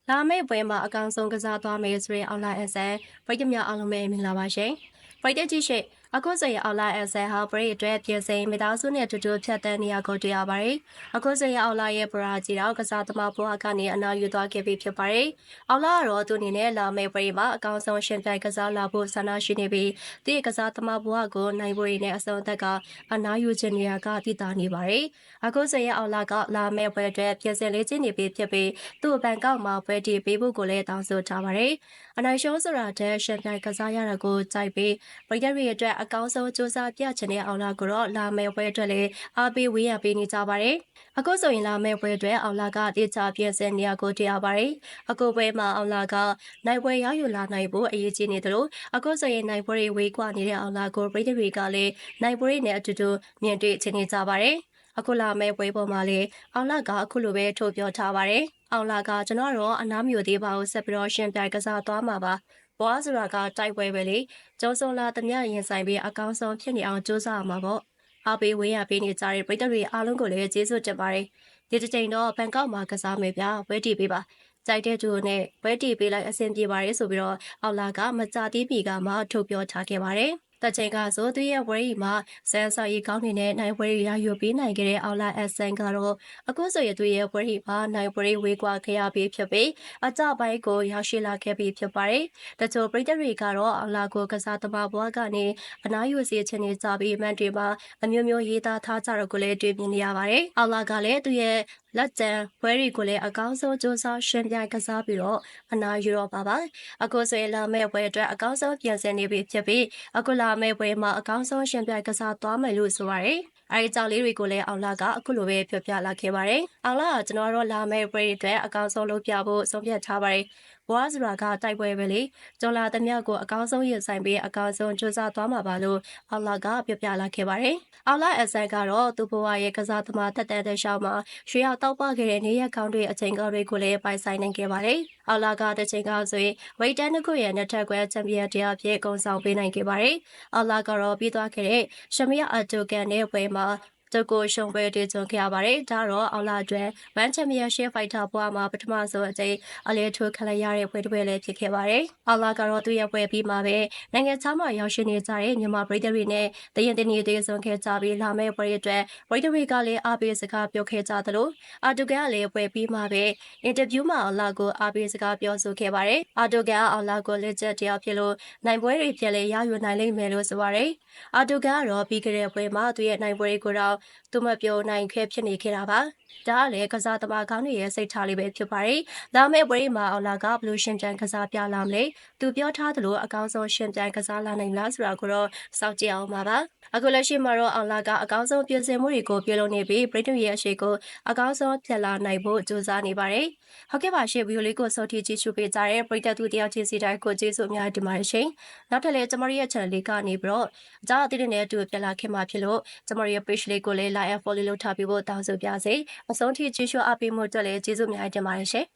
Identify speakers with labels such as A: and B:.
A: လာမယ့်ပွဲမှာအကောင်ဆုံးကစားသွားမယ်ဆိုရင်အောက်လာအဆန်ပရိသတ်များအားလုံးပဲမင်္ဂလာပါရှင်ပရိသတ်ကြီးရှိအခုဆိုရင်အောက်လာအဆန်ဟာပရိအတွက်ပြင်ဆင်မိသားစုနဲ့အတူတူဖြတ်တန်းနေရကိုတွေ့ရပါတယ်အခုဆိုရင်အောက်လာရဲ့ပရာကြီးတော့ကစားသမားဘဝကနေအနာယူသွားခဲ့ပြီဖြစ်ပါတယ်အောက်လာကတော့သူအနေနဲ့လာမယ့်ပွဲမှာအကောင်ဆုံးရှင်ပြိုင်ကစားလာဖို့ဆန္ဒရှိနေပြီးသူရဲ့ကစားသမားဘဝကိုနိုင်ပွဲနဲ့အဆုံးသက်ကအနာယူခြင်းနေရကတည်တာနေပါတယ်အခုဆိုရင်အောက်လာကလာမယ့်ပွဲအတွက်ပြင်ဆင်လေးချင်းနေပြီဖြစ်ပြီးသူ့ဘန်ကောက်မှာပွဲတီပေးဖို့ကိုလည်းတောင်းဆိုထားပါတယ်။အနိုင်ရှုံးဆိုတာတဲ့ရှင်ပြိုင်ကစားရတာကိုကြိုက်ပြီးပရိသတ်တွေအတွက်အကောင်းဆုံးစူးစမ်းပြချင်တဲ့အောင်လာကိုတော့လာမယ့်ပွဲအတွက်လည်းအားပေးဝေးရပေးနေကြပါတယ်။အခုဆိုရင်လာမယ့်ပွဲအတွက်အောင်လာကတေချာပြင်ဆင်နေရကိုတရားပါတယ်။အခုပွဲမှာအောင်လာကနိုင်ပွဲရယူလာနိုင်ဖို့အရေးကြီးနေတယ်လို့အခုဆိုရင်နိုင်ပွဲတွေဝေးကွာနေတဲ့အောင်လာကိုပရိသတ်တွေကလည်းနိုင်ပွဲတွေနဲ့အတူတူမြင်တွေ့ချင်နေကြပါတယ်။အခုလာမယ့်ပွဲပေါ်မှာလေအောင်လာကအခုလိုပဲထုတ်ပြောထားပါတယ်။အောင်လာကကျွန်တော်တော့အနားမျိုးသေးပါဘူးဆက်ပြီးတော့ရှင်ပြိုင်ကစားသွားမှာပါ။ဘွားဆိုတာကတိုက်ပွဲပဲလေ။ကျုံစုံလာသမျှရင်ဆိုင်ပြီးအကောင်းဆုံးဖြစ်နေအောင်ကြိုးစားရမှာပေါ့။အားပေးဝေးရပေးနေကြတဲ့ပရိသတ်တွေအားလုံးကိုလည်းကျေးဇူးတင်ပါတယ်။ဒီတစ်ချိန်တော့ဘန်ကောက်မှာကစားမယ်ဗျာ။ဝဲတီပေးပါ။ကြိုက်တဲ့သူနဲ့ဝဲတီပေးလိုက်အဆင်ပြေပါရဲ့ဆိုပြီးတော့အောင်လာကမကြသေးပြီကမှထုတ်ပြောထားခဲ့ပါတယ်။တချိန်ကဆိုသူရဲ့ဝရီမှာဆန်ဆာရီကောင်းနေတဲ့နိုင်ဝရီရယူပေးနိုင်ခဲ့တဲ့အောင်လာအဆန်ကတော့အခုဆိုရင်သူရဲ့ဝရီမှာနိုင်ဝရီဝေးကွာခဲ့ရပြီးဖြစ်ပြီးအကြပိုင်းကိုရောက်ရှိလာခဲ့ပြီးဖြစ်ပါတယ်။တချို့ပရိသတ်တွေကတော့အောင်လာကိုကစားသမားဘွားကနေအနားယူစီချင်နေကြပြီးမန်တွေမှာအမျိုးမျိုးရေးသားထားကြတော့ကိုလည်းတွေ့မြင်နေရပါတယ်။အောင်လာကလည်းသူရဲ့လက်ကျန်ဘွဲတွေကိုလည်းအကောင်းဆုံးစူးစမ်းရှင်ပြိုင်ကစားပြီးတော့အနာယူတော့ပါပါအခုဆိုရင်လာမယ့်ဘွဲအတွက်အကောင်းဆုံးပြင်ဆင်နေပြီဖြစ်ပြီးအခုလာမယ့်ဘွဲမှာအကောင်းဆုံးရှင်ပြိုင်ကစားသွားမယ်လို့ဆိုပါတယ်အဲဒီကြောင့်လေးတွေကိုလည်းအောင်လာကအခုလိုပဲပြောပြလာခဲ့ပါတယ်အောင်လာကကျွန်တော်တို့လာမယ့်ဘွဲအတွက်အကောင်းဆုံးလုပ်ပြဖို့ဆုံးဖြတ်ထားပါတယ်ဘွားဆိုတာကတိုက်ပွဲပဲလေကျော်လာသမျှကိုအကောင်းဆုံးရင်ဆိုင်ပြီးအကောင်းဆုံးစူးစမ်းသွားမှာပါလို့အောင်လာကပြောပြလာခဲ့ပါတယ်အောင်လာအဆန်ကတော့သူ့ဘဝရဲ့ကစားသမားတက်တဲ့ရှောင်းမှာရွှေရောက်တောက်ပခဲ့တဲ့နေရကောင်းတွေအချိန်ကောင်းတွေကိုလည်းပိုင်ဆိုင်နိုင်ခဲ့ပါတယ်အောင်လာကတစ်ချိန်ကဆိုရင်ဝိတ်တန်တစ်ခုရဲ့နှစ်ထပ်ခွဲချန်ပီယံတရားဖြစ်ကုံဆောင်ပေးနိုင်ခဲ့ပါတယ်အောင်လာကတော့ပြီးသွားခဲ့တဲ့ရှမီယာအတိုကန်နဲ့ပွဲမှာတကိုရှုံပွဲတည်ကြုံခဲ့ရပါတယ်ဒါတော့အောင်လာအတွက်မန်ချန်ပီယံရှစ်ဖိုက်တာဘွားမှာပထမဆုံးအကြိမ်အလဲထိုးခလိုက်ရတဲ့ပွဲတစ်ပွဲလည်းဖြစ်ခဲ့ပါတယ်အောင်လာကတော့သူ့ရဲ့ပွဲပြီးမှာပဲနိုင်ငံခြားမှာရောက်ရှိနေကြတဲ့မြန်မာပြည်သူတွေနဲ့တရင်တင်တည်ဆုံခဲ့ကြပြီးလာမယ့်ပွဲအတွက်ပြည်သူတွေကလည်းအားပေးစကားပြောခဲ့ကြသလိုအာတိုကန်ကလည်းပွဲပြီးမှာပဲအင်တာဗျူးမှာအောင်လာကိုအားပေးစကားပြောဆိုခဲ့ပါတယ်အာတိုကန်အောင်လာကိုလက်ချက်တရားဖြစ်လို့နိုင်ပွဲတွေပြန်လဲရယူနိုင်လိမ့်မယ်လို့ဆိုပါတယ်အာတိုကန်ကတော့ပြီးခဲ့တဲ့ပွဲမှာသူ့ရဲ့နိုင်ပွဲတွေကိုတော့သူမပြောနိုင်ခဲ့ဖြစ်နေခဲ့တာပါဒါကလည်းကစားသမားကောင်းတွေရဲ့စိတ်ထားလေးပဲဖြစ်ပါတယ်။ဒါမဲ့ပွဲမှာအောင်လာကဘလို့ရှင်ပြိုင်ကစားပြလာမလဲ။သူပြောထားသလိုအကောင်းဆုံးရှင်ပြိုင်ကစားလာနိုင်လားဆိုတာကိုတော့စောင့်ကြည့်အောင်ပါပါ။အခုလက်ရှိမှာတော့အောင်လာကအကောင်းဆုံးပြင်ဆင်မှုတွေကိုပြုလုပ်နေပြီးပရိသတ်ရဲ့အရှိကိုအကောင်းဆုံးဖြစ်လာနိုင်ဖို့ကြိုးစားနေပါတယ်။ဟုတ်ကဲ့ပါရှင်ဗီဒီယိုလေးကိုစောင့်ကြည့်ကြည့်ရှုပေးကြတဲ့ပရိသတ်သူတယောက်ချင်းစီတိုင်းကိုကျေးဇူးအများကြီးတင်ပါတယ်ရှင်။နောက်ထပ်လည်းကျမတို့ရဲ့ channel လေးကနေပြီးတော့အကြောင်းအသစ်တွေနဲ့အတူပြန်လာခင်မှာဖြစ်လို့ကျမတို့ရဲ့ page လေးကိုလည်း like and follow လုပ်ထားပြီးဖို့တောင်းဆိုပါရစေ။အဆုံးထိကြည့်ရှုအားပေးမှုအတွက်လည်းကျေးဇူးအများကြီးတင်ပါတယ်ရှင်။